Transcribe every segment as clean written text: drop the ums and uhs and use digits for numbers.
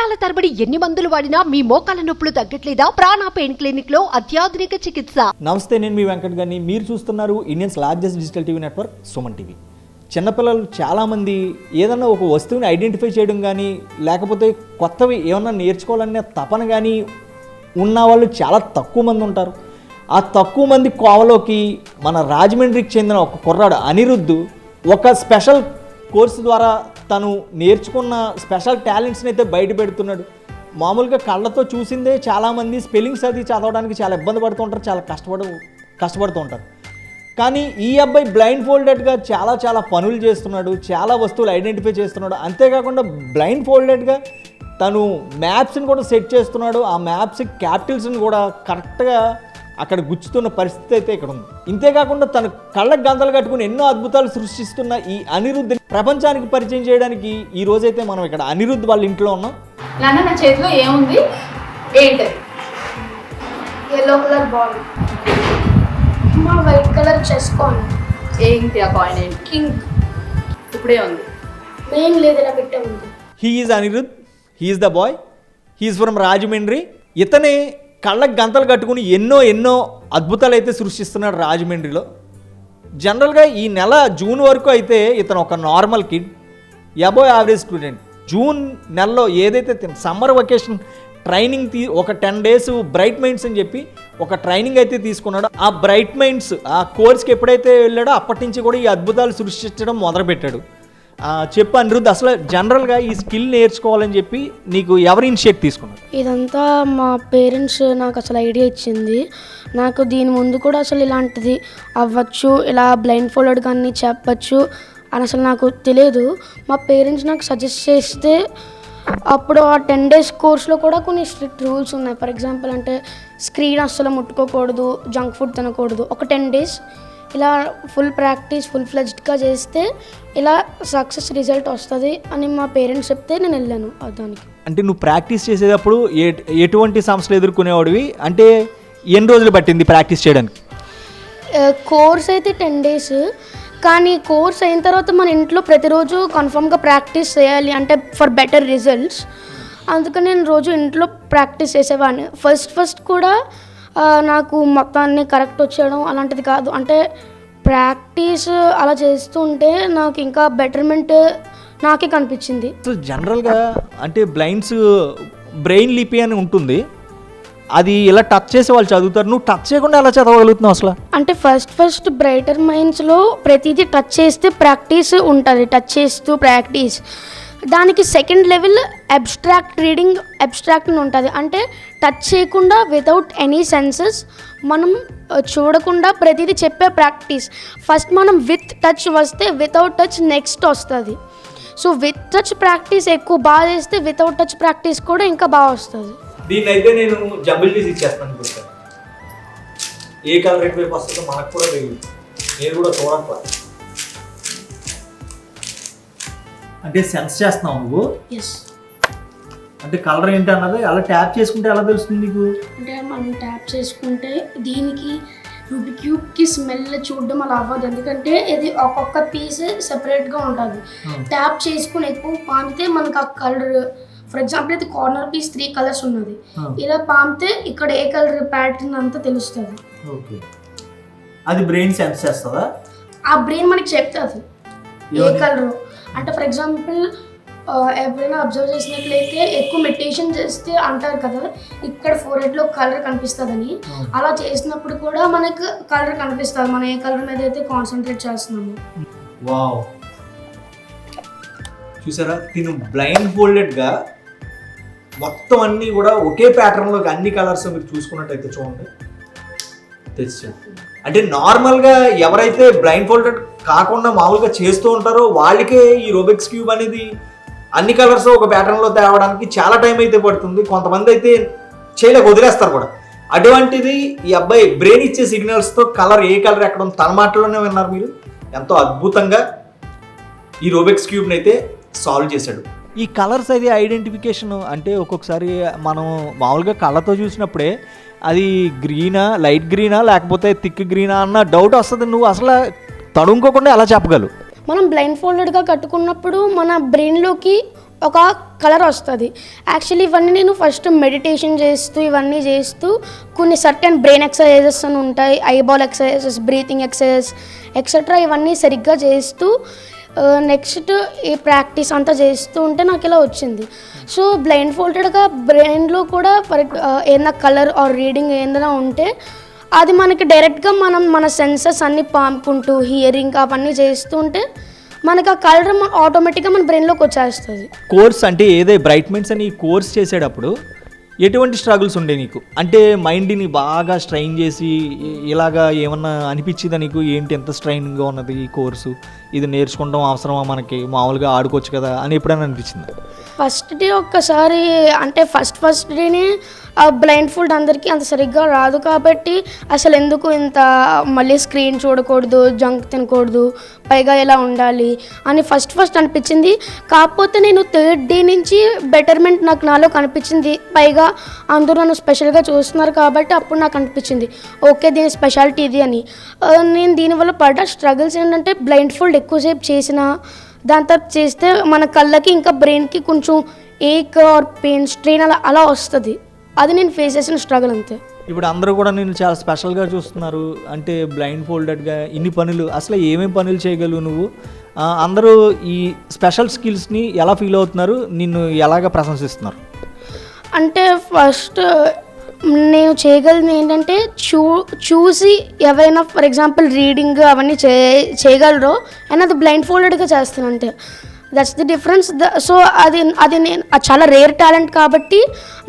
సంవత్సరాల తరబడి ఎన్ని మందులు వాడినా మీ మోకాల నొప్పులు తగ్గట్లేదా? ప్రాణ పెయిన్ క్లినిక్ లో అత్యాధునిక చికిత్స. నమస్తే, నేను మీ వెంకట్ గారిని. మీరు చూస్తున్నారు Indians largest digital TV network Suman TV. చిన్నపిల్లలు చాలామంది ఏదన్నా ఒక వస్తువుని ఐడెంటిఫై చేయడం కానీ, లేకపోతే కొత్తవి ఏమన్నా నేర్చుకోవాలనే తపన కానీ ఉన్న వాళ్ళు చాలా తక్కువ మంది ఉంటారు. ఆ తక్కువ మంది కోవలోకి మన రాజమండ్రికి చెందిన ఒక కుర్రాడు అనిరుద్ధ్ ఒక స్పెషల్ కోర్సు ద్వారా తను నేర్చుకున్న స్పెషల్ టాలెంట్స్ని అయితే బయట పెడుతున్నాడు. మామూలుగా కళ్ళతో చూసిందే చాలామంది స్పెల్లింగ్స్ అది చదవడానికి చాలా ఇబ్బంది పడుతూ ఉంటారు, చాలా కష్టపడుతూ ఉంటారు. కానీ ఈ అబ్బాయి బ్లైండ్ ఫోల్డెడ్గా చాలా పనులు చేస్తున్నాడు, చాలా వస్తువులు ఐడెంటిఫై చేస్తున్నాడు. అంతేకాకుండా బ్లైండ్ ఫోల్డెడ్గా తను మ్యాప్స్ని కూడా సెట్ చేస్తున్నాడు. ఆ మ్యాప్స్ క్యాపిటల్స్ని కూడా కరెక్ట్గా అక్కడ గుచ్చుతున్న పరిస్థితి అయితే ఇక్కడ ఉంది. ఇంతేకాకుండా తన కళ్ళకు గంతలు కట్టుకుని ఎన్నో అద్భుతాలు సృష్టిస్తున్న ఈ అనిరుద్ధ్ ప్రపంచానికి పరిచయం చేయడానికి ఈ రోజైతే మనం ఇక్కడ అనిరుద్ధ్ వాళ్ళ ఇంట్లో ఉన్నాం. నాన్న, నా చేతిలో ఏముంది? ఏంటి? yellow కలర్ బాల్, మా వైట్ కలర్ చెస్ కాయిన్. ఏంటి ఆ కాయిన్? ఏంటి? కింగ్. ఇప్పుడే ఉంది. మెయిన్ లేదు, ఇలా పెట్టే ఉంది. He is Anirudh, he is the boy, he is from Rajahmundry. ఇతనే కళ్ళకు గంతలు కట్టుకుని ఎన్నో అద్భుతాలు అయితే సృష్టిస్తున్నాడు రాజమండ్రిలో. జనరల్గా ఈ నెల జూన్ వరకు అయితే ఇతను ఒక normal kid, above average student. June నెలలో ఏదైతే సమ్మర్ వెకేషన్ ట్రైనింగ్ ఒక 10 days బ్రైట్ మైండ్స్ అని చెప్పి ఒక ట్రైనింగ్ అయితే తీసుకున్నాడు. ఆ బ్రైట్ మైండ్స్ ఆ కోర్స్కి ఎప్పుడైతే వెళ్ళాడో అప్పటి నుంచి కూడా ఈ అద్భుతాలు సృష్టించడం మొదలుపెట్టాడు. చెప్పు అనిరుద్ధ్, అసలు జనరల్గా ఈ స్కిల్ నేర్చుకోవాలని చెప్పి నీకు ఎవరు ఇనిషియేట్ తీసుకున్నారు? ఇదంతా మా పేరెంట్స్ నాకు అసలు ఐడియా ఇచ్చింది. నాకు దీని ముందు కూడా అసలు ఇలాంటిది అవ్వచ్చు, ఇలా బ్లైండ్ ఫోల్డెడ్ కానీ చెప్పచ్చు అని అసలు నాకు తెలియదు. మా పేరెంట్స్ నాకు సజెస్ట్ చేస్తే అప్పుడు ఆ 10 days కోర్స్లో కూడా కొన్ని స్ట్రిక్ట్ రూల్స్ ఉన్నాయి. ఫర్ ఎగ్జాంపుల్ అంటే స్క్రీన్ అస్సలు ముట్టుకోకూడదు, జంక్ ఫుడ్ తినకూడదు. ఒక 10 days ఇలా ఫుల్ ప్రాక్టీస్ ఫుల్ ఫ్లెడ్జ్డ్గా చేస్తే ఇలా సక్సెస్ రిజల్ట్ వస్తుంది అని మా పేరెంట్స్ చెప్తే నేను వెళ్ళాను దానికి. అంటే నువ్వు ప్రాక్టీస్ చేసేటప్పుడు ఎటువంటి సమస్యలు ఎదుర్కొనేవాడివి? అంటే ఎన్ని రోజులు పట్టింది ప్రాక్టీస్ చేయడానికి? కోర్స్ అయితే 10 days, కానీ కోర్స్ అయిన తర్వాత మన ఇంట్లో ప్రతిరోజు కన్ఫామ్గా ప్రాక్టీస్ చేయాలి అంటే ఫర్ బెటర్ రిజల్ట్స్. అందుకని నేను రోజు ఇంట్లో ప్రాక్టీస్ చేసేవాడిని. ఫస్ట్ కూడా నాకు మొత్తాన్ని కరెక్ట్ వచ్చేయడం అలాంటిది కాదు. అంటే ప్రాక్టీస్ అలా చేస్తుంటే నాకు ఇంకా బెటర్మెంట్ నాకే కనిపించింది. అసలు జనరల్గా అంటే బ్లైండ్స్ బ్రెయిన్ లిపి అని ఉంటుంది, అది ఇలా టచ్ చేసి వాళ్ళు చదువుతారు. నువ్వు టచ్ చేయకుండా ఎలా చదవగలుగుతున్నావు అసలు? అంటే ఫస్ట్ బ్రైటర్ మైండ్స్లో ప్రతిదీ టచ్ చేస్తే ప్రాక్టీస్ ఉంటుంది, టచ్ చేస్తూ ప్రాక్టీస్. దానికి second level abstract reading, abstract అని ఉంటుంది. అంటే టచ్ చేయకుండా వితౌట్ ఎనీ సెన్సెస్ మనం చూడకుండా ప్రతిదీ చెప్పే ప్రాక్టీస్. ఫస్ట్ మనం విత్ టచ్ వస్తే వితౌట్ టచ్ నెక్స్ట్ వస్తుంది. సో విత్ టచ్ ప్రాక్టీస్ ఎక్కువ బాగా చేస్తే వితౌట్ టచ్ ప్రాక్టీస్ కూడా ఇంకా బాగా వస్తుంది. దీన్ని అయితే నేను జంబుల్ పీస్ ఇచ్చేస్తాను. ఏ కలర్ ఎటువైపు వస్తుందో మనకు కూడా తెలియదు, నేను కూడా చూడకపోతే. అంటే సెన్స్ చేస్తున్నావు నువ్వు? ఎస్. అంటే కలర్ ఏంటి అన్నది అలా ట్యాప్ చేసుకుంటే ఎలా తెలుస్తుంది నీకు? అంటే మనం ట్యాప్ చేసుకుంటే దీనికి రూబిక్ క్యూబ్కి స్మెల్ చూడడం అలా అవ్వదు, ఎందుకంటే ఇది ఒక్కొక్క పీస్ సెపరేట్గా ఉంటుంది. ట్యాప్ చేసుకుని ఎక్కువ పామితే మనకు ఆ కలర్, ఫర్ ఎగ్జాంపుల్ అయితే కార్నర్ పీస్ 3 colours ఉన్నది, ఇలా పామితే ఇక్కడ ఏ కలర్ ప్యాటర్న్ అంతా తెలుస్తుంది. ఓకే, అది బ్రెయిన్ సెన్స్ చేస్తుందా? ఆ బ్రెయిన్ మనకి చెప్తుంది ఏ కలర్. అంటే ఫర్ ఎగ్జాంపుల్ ఎవరైనా అబ్జర్వ్ చేసినట్లయితే ఎక్కువ మెడిటేషన్ చేస్తే అంటారు కదా ఇక్కడ ఫోర్హెడ్లో కలర్ కనిపిస్తుందని. అలా చేసినప్పుడు కూడా మనకు కలర్ కనిపిస్తుంది, మనం ఏ కలర్ మీద అయితే కాన్సన్ట్రేట్ చేస్తున్నాము. వావ్, చూసారా? తిను బ్లైండ్ ఫోల్డెడ్గా మొత్తం అన్నీ కూడా ఒకే ప్యాటర్న్లో అన్ని కలర్స్ మీరు చూసుకున్నట్టయితే చూడండి తెచ్చాను. అంటే నార్మల్గా ఎవరైతే బ్లైండ్ ఫోల్డెడ్ కాకుండా మామూలుగా చేస్తూ ఉంటారో వాళ్ళకే ఈ రూబిక్స్ క్యూబ్ అనేది అన్ని కలర్స్ ఒక ప్యాటర్న్లో తేవడానికి చాలా టైం అయితే పడుతుంది. కొంతమంది అయితే చేయలేక వదిలేస్తారు కూడా. అటువంటిది ఈ అబ్బాయి బ్రెయిన్ ఇచ్చే సిగ్నల్స్తో కలర్ ఏ కలర్ ఎక్కడ ఉంది తన మాటలోనే విన్నారు మీరు. ఎంతో అద్భుతంగా ఈ రూబిక్స్ క్యూబ్ని అయితే సాల్వ్ చేశాడు. ఈ కలర్స్ అది ఐడెంటిఫికేషన్ అంటే ఒక్కొక్కసారి మనం మామూలుగా కళ్ళతో చూసినప్పుడే అది గ్రీనా, లైట్ గ్రీనా, లేకపోతే థిక్ గ్రీనా అన్న డౌట్ వస్తుంది. నువ్వు అసలు తడుముకోకుండా ఎలా చెప్పగలవు? మనం బ్లైండ్ ఫోల్డెడ్గా కట్టుకున్నప్పుడు మన బ్రెయిన్లోకి ఒక కలర్ వస్తుంది. యాక్చువల్లీ ఇవన్నీ నేను ఫస్ట్ మెడిటేషన్ చేస్తూ ఇవన్నీ చేస్తూ కొన్ని సర్టెన్ బ్రెయిన్ ఎక్సర్సైజెస్ అని ఉంటాయి, eyeball exercises, breathing exercises etcetera ఇవన్నీ సరిగ్గా చేస్తూ నెక్స్ట్ ఈ ప్రాక్టీస్ అంతా చేస్తూ ఉంటే నాకు ఇలా వచ్చింది. సో బ్లైండ్ ఫోల్డెడ్గా బ్రెయిన్లో కూడా ఏదైనా కలర్ ఆర్ రీడింగ్ ఏదైనా ఉంటే అది మనకి డైరెక్ట్గా మన సెన్సెస్ అన్నీ పాముకుంటూ హియరింగ్ అవన్నీ చేస్తూ ఉంటే మనకి ఆ కలర్ ఆటోమేటిక్గా మన బ్రెయిన్లోకి వచ్చేస్తుంది. కోర్స్ అంటే ఏదే బ్రైట్మెంట్స్ అని కోర్స్ చేసేటప్పుడు ఎటువంటి స్ట్రగుల్స్ ఉండే నీకు? అంటే మైండ్ని బాగా స్ట్రైన్ చేసి ఇలాగా ఏమన్నా అనిపించిందా నీకు? ఏంటి ఎంత స్ట్రైన్గా ఉన్నది ఈ కోర్సు, ఇది నేర్చుకుంటాం అవసరమా మనకి, మామూలుగా ఆడుకోవచ్చు కదా అని ఎప్పుడైనా అనిపించిందా? ఫస్ట్ డే ఒక్కసారి అంటే ఫస్ట్ డేనే బ్లైండ్ ఫోల్డ్ అందరికీ అంత సరిగ్గా రాదు కాబట్టి అసలు ఎందుకు ఇంత మళ్ళీ స్క్రీన్ చూడకూడదు, జంక్ తినకూడదు, పైగా ఇలా ఉండాలి అని ఫస్ట్ అనిపించింది. కాకపోతే నేను థర్డ్ డే నుంచి బెటర్మెంట్ నాలో కనిపించింది. పైగా అందరూ నన్ను స్పెషల్గా చూస్తున్నారు కాబట్టి అప్పుడు నాకు అనిపించింది ఓకే దీని స్పెషాలిటీ ఇది అని. నేను దీనివల్ల పడ్డ స్ట్రగుల్స్ ఏంటంటే బ్లైండ్ ఫోల్డ్ ఎక్కువసేపు చేసినా దాని తర్వాత చేస్తే మన కళ్ళకి ఇంకా బ్రెయిన్కి కొంచెం ఏక్ ఆర్ పెయిన్ స్ట్రెయిన్ అలా వస్తుంది. అది నేను ఫేస్ చేసిన స్ట్రగుల్ అంతే. ఇప్పుడు అందరూ కూడా నేను చాలా స్పెషల్గా చూస్తున్నారు, అంటే బ్లైండ్ ఫోల్డెడ్గా ఇన్ని పనులు, అసలు ఏమేమి పనులు చేయగలవు నువ్వు? అందరూ ఈ స్పెషల్ స్కిల్స్ని ఎలా ఫీల్ అవుతున్నారు, నిన్ను ఎలాగ ప్రశంసిస్తున్నారు? అంటే ఫస్ట్ నేను చేయగలిగింది ఏంటంటే చూసి ఎవరైనా ఫర్ ఎగ్జాంపుల్ రీడింగ్ అవన్నీ చేయగలరో అండ్ అది బ్లైండ్ ఫోల్డెడ్గా చేస్తాను అంతే. That's the difference. సో అది నేను చాలా రేర్ టాలెంట్ కాబట్టి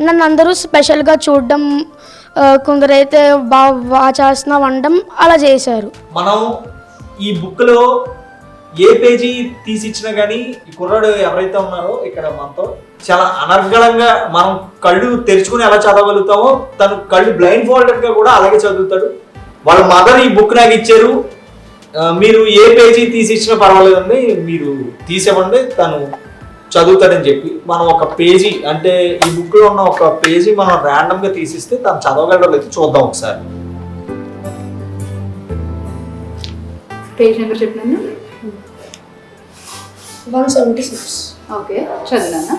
నన్ను అందరూ స్పెషల్గా చూడడం, కొందరైతే బాగా చేస్తున్నావు అనడం అలా చేశారు. మనం ఈ బుక్లో ఏ పేజీ తీసిచ్చినా కానీ ఈ కుర్రాడు ఎవరైతే ఉన్నారో ఇక్కడ మనతో చాలా అనర్గళంగా మనం కళ్ళు తెరుచుకుని ఎలా చదవగలుగుతామో తను కళ్ళు బ్లైండ్ ఫోల్డెడ్గా కూడా అలాగే చదువుతాడు. వాళ్ళ మదర్ ఈ బుక్ నాకు ఇచ్చారు, మీరు ఏ పేజీ తీసి ఇచ్చినా పర్వాలేదండి, మీరు తీసేవ్వండి, తను చదువుతాడని చెప్పి మనం ఒక పేజీ అంటే ఈ బుక్లో ఉన్న ఒక పేజీ మనం ర్యాండమ్గా తీసిస్తే తను చదవగలడో లేదో చూద్దాం ఒకసారి. పేజ్ నెంబర్ చెప్పినాను 176. ఓకే చదివానా?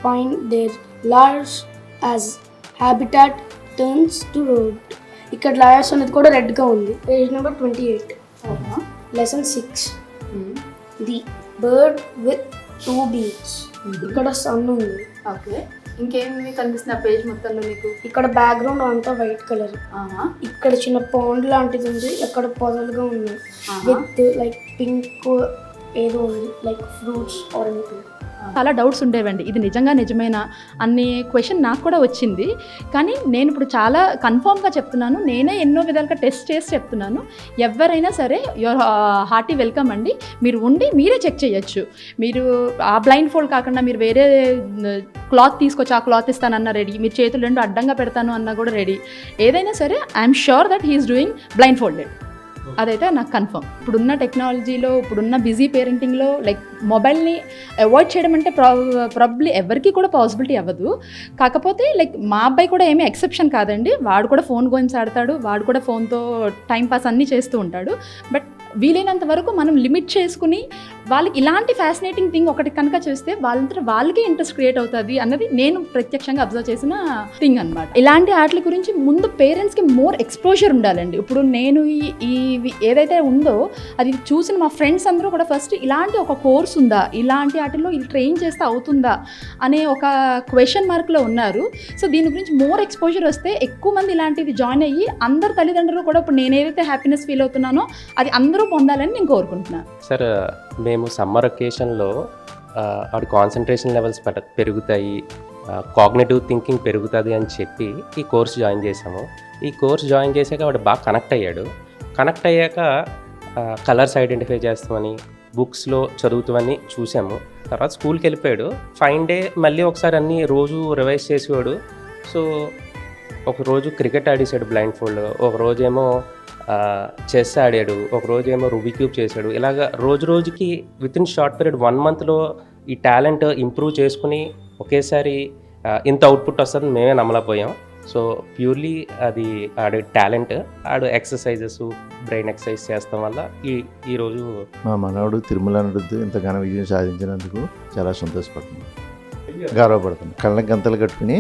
Point their large as habitat turns to road. ఇక్కడ లాయర్స్ అనేది కూడా రెడ్గా ఉంది. Page number 28. Lesson 6 the bird with 2 beats. ఇక్కడ సన్ ఉంది. ఓకే ఇంకేమి కనిపిస్తుంది ఆ పేజ్ మొత్తంలో నీకు? ఇక్కడ బ్యాక్గ్రౌండ్ అంతా వైట్ కలర్. ఇక్కడ చిన్న పాండ్ లాంటిది ఉంది, ఇక్కడ పొదలుగా ఉన్నాయి విత్ లైక్ పింక్ ఏదో ఉంది లైక్ ఫ్రూట్స్ ఆర్ ఎనీథింగ్. చాలా డౌట్స్ ఉండేవండి, ఇది నిజమేనా అనే క్వశ్చన్ నాకు కూడా వచ్చింది. కానీ నేను ఇప్పుడు చాలా కన్ఫామ్గా చెప్తున్నాను, నేనే ఎన్నో విధాలుగా టెస్ట్ చేసి చెప్తున్నాను. ఎవరైనా సరే యువర్ హార్టీ వెల్కమ్ అండి. మీరు ఉండి మీరే చెక్ చేయొచ్చు. మీరు ఆ బ్లైండ్ ఫోల్డ్ కాకుండా మీరు వేరే క్లాత్ తీసుకొచ్చి ఆ క్లాత్ ఇస్తానన్నా రెడీ, మీరు చేతులు రెండు అడ్డంగా పెడతాను అన్నా కూడా రెడీ. ఏదైనా సరే I'm sure that he's doing blindfolded, అదైతే నాకు కన్ఫర్మ్. ఇప్పుడున్న టెక్నాలజీలో, ఇప్పుడున్న బిజీ పేరెంటింగ్లో లైక్ మొబైల్ని అవాయిడ్ చేయడం అంటే ప్రాబబ్లీ ఎవరికి కూడా పాసిబిలిటీ అవ్వదు. కాకపోతే లైక్ మా అబ్బాయి కూడా ఏమీ ఎక్సెప్షన్ కాదండి, వాడు కూడా ఫోన్ గేమ్స్ ఆడతాడు, వాడు కూడా ఫోన్తో టైంపాస్ అన్నీ చేస్తూ ఉంటాడు. బట్ వీలైనంత వరకు మనం లిమిట్ చేసుకుని వాళ్ళకి ఇలాంటి ఫ్యాసినేటింగ్ థింగ్ ఒకటి కనుక చేస్తే వాళ్ళంతా వాళ్ళకే ఇంట్రెస్ట్ క్రియేట్ అవుతుంది అన్నది నేను ప్రత్యక్షంగా అబ్జర్వ్ చేసిన థింగ్ అనమాట. ఇలాంటి ఆటల గురించి ముందు పేరెంట్స్కి మోర్ ఎక్స్పోజర్ ఉండాలండి. ఇప్పుడు నేను ఈ ఏదైతే ఉందో అది చూసిన మా ఫ్రెండ్స్ అందరూ కూడా ఫస్ట్ ఇలాంటి ఒక కోర్స్ ఉందా, ఇలాంటి ఆటల్లో ఇది ట్రైన్ చేస్తే అవుతుందా అనే ఒక క్వశ్చన్ మార్క్లో ఉన్నారు. సో దీని గురించి మోర్ ఎక్స్పోజర్ వస్తే ఎక్కువ మంది ఇలాంటిది జాయిన్ అయ్యి అందరు తల్లిదండ్రులు కూడా ఇప్పుడు నేను ఏదైతే హ్యాపీనెస్ ఫీల్ అవుతున్నానో అది అందరూ పొందాలని నేను కోరుకుంటున్నాను. సార్ మేము సమ్మర్ ఒకేషన్లో ఆవిడ కాన్సన్ట్రేషన్ లెవెల్స్ పెరుగుతాయి, కాగ్నిటివ్ థింకింగ్ పెరుగుతుంది అని చెప్పి ఈ కోర్స్ జాయిన్ చేసాము. ఈ కోర్స్ జాయిన్ చేశాక ఆవిడ బాగా కనెక్ట్ అయ్యాడు. కనెక్ట్ అయ్యాక కలర్స్ ఐడెంటిఫై చేస్తామని, బుక్స్లో చదువుతామని చూసాము. తర్వాత స్కూల్కి వెళ్ళిపోయాడు. ఫైన్ డే మళ్ళీ ఒకసారి అన్నీ రోజు రివైజ్ చేసేవాడు. సో ఒకరోజు క్రికెట్ ఆడేసాడు బ్లైండ్ ఫోల్డ్, ఒకరోజేమో చెస్ ఆడాడు, ఒకరోజేమో రూబీ క్యూబ్ చేశాడు. ఇలాగ రోజుకి విత్ ఇన్ షార్ట్ పీరియడ్ 1 monthలో ఈ టాలెంట్ ఇంప్రూవ్ చేసుకుని ఒకేసారి ఇంత అవుట్పుట్ వస్తుందని మేమే నమ్మలేకపోయాం. సో ప్యూర్లీ అది ఆడు టాలెంట్, ఆడు ఎక్సర్సైజెస్, బ్రెయిన్ ఎక్సర్సైజ్ చేస్తాం వల్ల ఈరోజు మా మనవడు తిరుమల నడుద్దు ఇంత ఘన విజయం సాధించినందుకు చాలా సంతోషపడుతున్నాను, గర్వపడుతున్నాను. కళ్ళకి గంతలు కట్టుకుని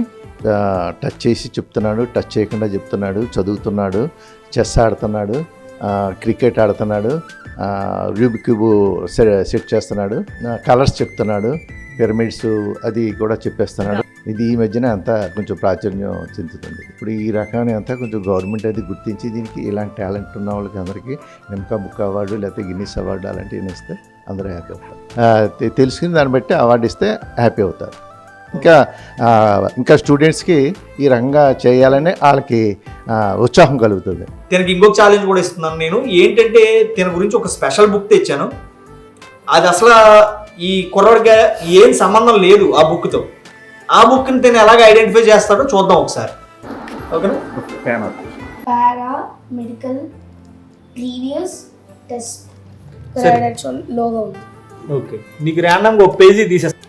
టచ్ చేసి చెప్తున్నాడు, టచ్ చేయకుండా చెప్తున్నాడు, చదువుతున్నాడు, చెస్ ఆడుతున్నాడు, క్రికెట్ ఆడుతున్నాడు, రూబిక్ క్యూబ్ సెట్ చేస్తున్నాడు, కలర్స్ చెప్తున్నాడు, పిరమిడ్స్ అది కూడా చెప్పేస్తున్నాడు. ఇది ఈ మధ్యన అంతా కొంచెం ప్రాచుర్యం చెందుతుంది. ఇప్పుడు ఈ రకాన్ని అంతా కొంచెం గవర్నమెంట్ అది గుర్తించి దీనికి ఇలాంటి టాలెంట్ ఉన్న వాళ్ళకి అందరికీ నిమ్కా బుక్ అవార్డు లేకపోతే గిన్నిస్ అవార్డు అలాంటివి ఇస్తే అందరూ హ్యాపీ అవుతారు. తెలుసుకుని దాన్ని బట్టి అవార్డు ఇస్తే హ్యాపీ అవుతారు. ఇంకా స్టూడెంట్స్కి ఈ రకంగా చేయాలని వాళ్ళకి ఉత్సాహం కలుగుతుంది. తనకి ఇంకొక ఛాలెంజ్ కూడా ఇస్తున్నాను నేను. ఏంటంటే తన గురించి ఒక స్పెషల్ బుక్ తెచ్చాను. అది అసలు ఈ కుర్రాడికి ఏం సంబంధం లేదు ఆ బుక్తో. ఆ బుక్ని తను ఎలాగ ఐడెంటిఫై చేస్తాడో చూద్దాం ఒకసారి. ఓకేనా? పారా మెడికల్ ప్రీవియస్ టెస్ట్ లోగో ఉంది. ఓకే, నీకు ర్యాండమ్గా ఒక పేజీ తీసేస్తా.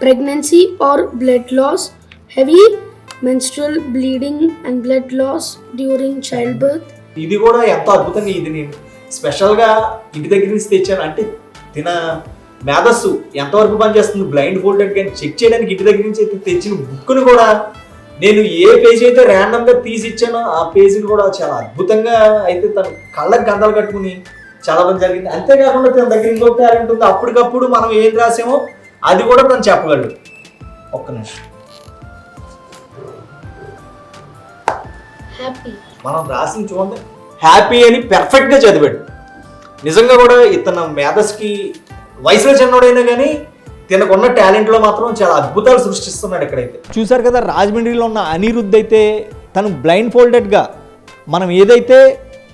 Pregnancy or blood loss, heavy menstrual bleeding and blood loss during childbirth. ఇది కూడా ఎంతో అద్భుతంగా, ఇది నేను స్పెషల్గా ఇంటి దగ్గర నుంచి తెచ్చాను. అంటే తిన మేధస్సు ఎంతవరకు పనిచేస్తుంది బ్లైండ్ ఫోల్డెడ్ కానీ చెక్ చేయడానికి ఇంటి దగ్గర నుంచి అయితే తెచ్చిన బుక్ను కూడా నేను ఏ పేజీ అయితే ర్యాండమ్గా తీసి ఇచ్చానో ఆ పేజీని కూడా చాలా అద్భుతంగా అయితే తను కళ్ళకి గంటలు కట్టుకుని చాలా మంది జరిగింది. అంతేకాకుండా తన దగ్గర ఇంకొక టాలెంట్ ఉంది. అప్పటికప్పుడు మనం ఏం రాసామో అది కూడా తను చెప్పగలడు. ఒక్క నిమిషం, మనం రాసింది చూడండి. హ్యాపీ అని పెర్ఫెక్ట్గా చదివాడు. నిజంగా కూడా ఇతను మేధస్కి వయసులో చిన్నోడైనా కానీ తినకున్న టాలెంట్లో మాత్రం చాలా అద్భుతాలు సృష్టిస్తున్నాడు ఇక్కడైతే. చూశారు కదా, రాజమండ్రిలో ఉన్న అనిరుద్ధ్ అయితే తను బ్లైండ్ ఫోల్డెడ్గా మనం ఏదైతే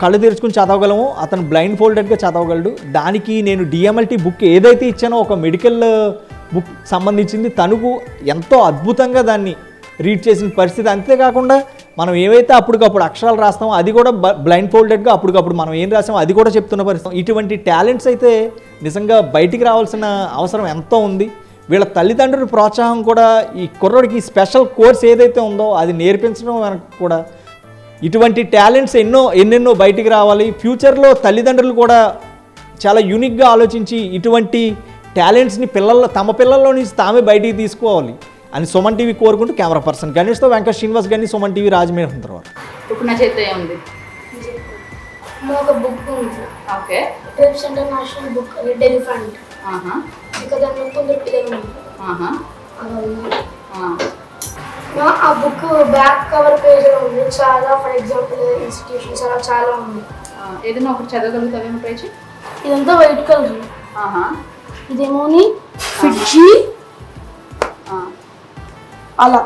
కళ్ళు తెరుచుకుని చదవగలమో అతను బ్లైండ్ ఫోల్డెడ్గా చదవగలడు. దానికి నేను డిఎంఎల్టీ బుక్ ఏదైతే ఇచ్చానో ఒక మెడికల్ బుక్ సంబంధించింది తనకు ఎంతో అద్భుతంగా దాన్ని రీడ్ చేసిన పరిస్థితి. అంతేకాకుండా మనం ఏవైతే అప్పటికప్పుడు అక్షరాలు రాస్తామో అది కూడా బ్లైండ్ ఫోల్డెడ్గా అప్పటికప్పుడు మనం ఏం రాసామో అది కూడా చెప్తున్న పరిస్థితి. ఇటువంటి టాలెంట్స్ అయితే నిజంగా బయటికి రావాల్సిన అవసరం ఎంతో ఉంది. వీళ్ళ తల్లిదండ్రుల ప్రోత్సాహం కూడా ఈ కుర్రోడికి స్పెషల్ కోర్స్ ఏదైతే ఉందో అది నేర్పించడం వెనక కూడా ఇటువంటి టాలెంట్స్ ఎన్నెన్నో బయటికి రావాలి. ఫ్యూచర్లో తల్లిదండ్రులు కూడా చాలా యూనిక్గా ఆలోచించి ఇటువంటి టాలెంట్స్ని తమ పిల్లల్లో నుంచి తామే బయటికి తీసుకోవాలి అని సుమన్ టీవీ కోరుకుంటూ కెమెరా పర్సన్ గణేష్తో వెంకట శ్రీనివాస్ గారిని, సుమన్ టీవీ, రాజమండ్రి తర్వాత. ఇప్పుడు నా చేతిలో ఏముంది? ఒక బుక్ ఉంది. Okay. Trips international book, red elephant. ఇంకా దాంట్లో కొందరు పిల్లలు ఉన్నారు. ఆ బుక్ బ్యాక్ కవర్ పేజ్ ఉంది. చాలా ఫర్ ఎగ్జాంపుల్ ఇన్స్టిట్యూషన్స్ అలా చాలా ఉంది. ఏదైనా ఒకటి చదవగలుగుతావేమో పేజ్? ఇదంతా వైట్ కలర్. ఇదేమోని ఫిడ్జీ అలా